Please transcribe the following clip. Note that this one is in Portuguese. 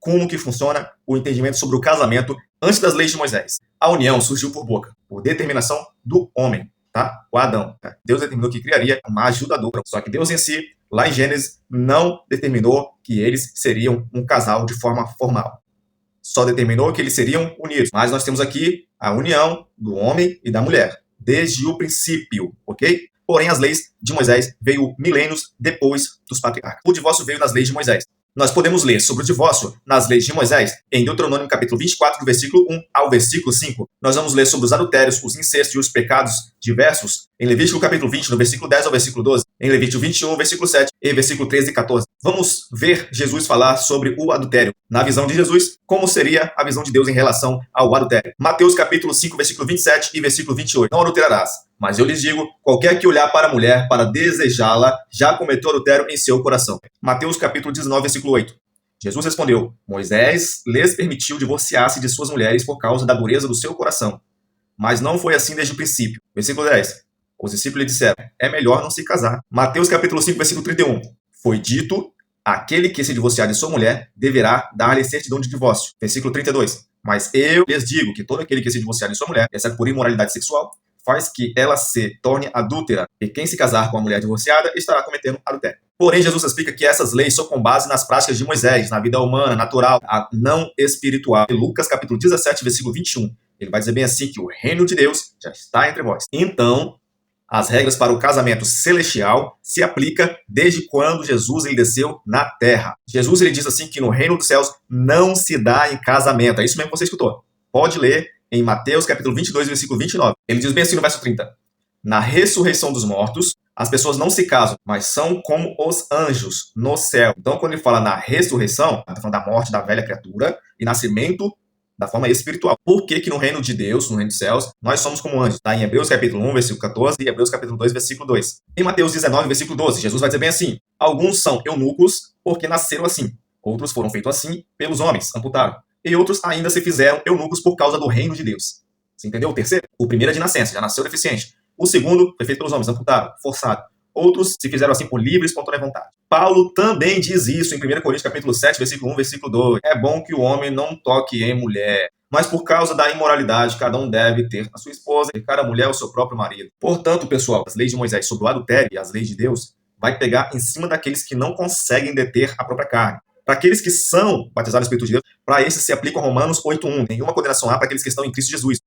como que funciona o entendimento sobre o casamento antes das leis de Moisés. A união surgiu por boca, por determinação do homem, tá? O Adão. Tá? Deus determinou que criaria uma ajudadora. Só que Deus em si, lá em Gênesis, não determinou que eles seriam um casal de forma formal. Só determinou que eles seriam unidos. Mas nós temos aqui a união do homem e da mulher, desde o princípio, ok? Porém, as leis de Moisés veio milênios depois dos patriarcas. O divórcio veio nas leis de Moisés. Nós podemos ler sobre o divórcio nas leis de Moisés em Deuteronômio capítulo 24, do versículo 1 ao versículo 5. Nós vamos ler sobre os adultérios, os incestos e os pecados diversos em Levítico capítulo 20, do versículo 10 ao versículo 12. Em Levítico 21, versículo 7 e versículo 13 e 14. Vamos ver Jesus falar sobre o adultério. Na visão de Jesus, como seria a visão de Deus em relação ao adultério. Mateus capítulo 5, versículo 27 e versículo 28. Não adulterarás. Mas eu lhes digo, qualquer que olhar para a mulher para desejá-la, já cometeu adultério em seu coração. Mateus capítulo 19, versículo 8. Jesus respondeu, Moisés lhes permitiu divorciar-se de suas mulheres por causa da dureza do seu coração. Mas não foi assim desde o princípio. Versículo 10. Os discípulos lhe disseram, é melhor não se casar. Mateus capítulo 5, versículo 31. Foi dito, aquele que se divorciar de sua mulher deverá dar-lhe certidão de divórcio. Versículo 32. Mas eu lhes digo que todo aquele que se divorciar de sua mulher, exceto por imoralidade sexual, faz que ela se torne adúltera, e quem se casar com a mulher divorciada estará cometendo adultério. Porém, Jesus explica que essas leis são com base nas práticas de Moisés, na vida humana, natural, a não espiritual. Em Lucas capítulo 17, versículo 21, ele vai dizer bem assim que o reino de Deus já está entre vós. Então, as regras para o casamento celestial se aplicam desde quando Jesus ele desceu na terra. Jesus ele diz assim que no reino dos céus não se dá em casamento. É isso mesmo que você escutou. Pode ler em Mateus capítulo 22, versículo 29. Ele diz bem assim no verso 30. Na ressurreição dos mortos, as pessoas não se casam, mas são como os anjos no céu. Então, quando ele fala na ressurreição, está falando da morte da velha criatura e nascimento da forma espiritual. Por que que no reino de Deus, no reino dos céus, nós somos como anjos? Está em Hebreus capítulo 1, versículo 14 e Hebreus capítulo 2, versículo 2. Em Mateus 19, versículo 12, Jesus vai dizer bem assim, alguns são eunucos porque nasceram assim, outros foram feitos assim pelos homens, amputaram, e outros ainda se fizeram eunucos por causa do reino de Deus. Você entendeu? O terceiro? O primeiro é de nascença, já nasceu deficiente. O segundo foi feito pelos homens, amputaram, forçado. Outros se fizeram assim por livre e espontânea vontade. Paulo também diz isso em 1 Coríntios capítulo 7, versículo 1, versículo 2. É bom que o homem não toque em mulher, mas por causa da imoralidade, cada um deve ter a sua esposa e cada mulher o seu próprio marido. Portanto, pessoal, as leis de Moisés sobre o adultério e as leis de Deus vai pegar em cima daqueles que não conseguem deter a própria carne. Para aqueles que são batizados no Espírito de Deus, para esses se aplicam Romanos 8:1. Nenhuma condenação há para aqueles que estão em Cristo Jesus.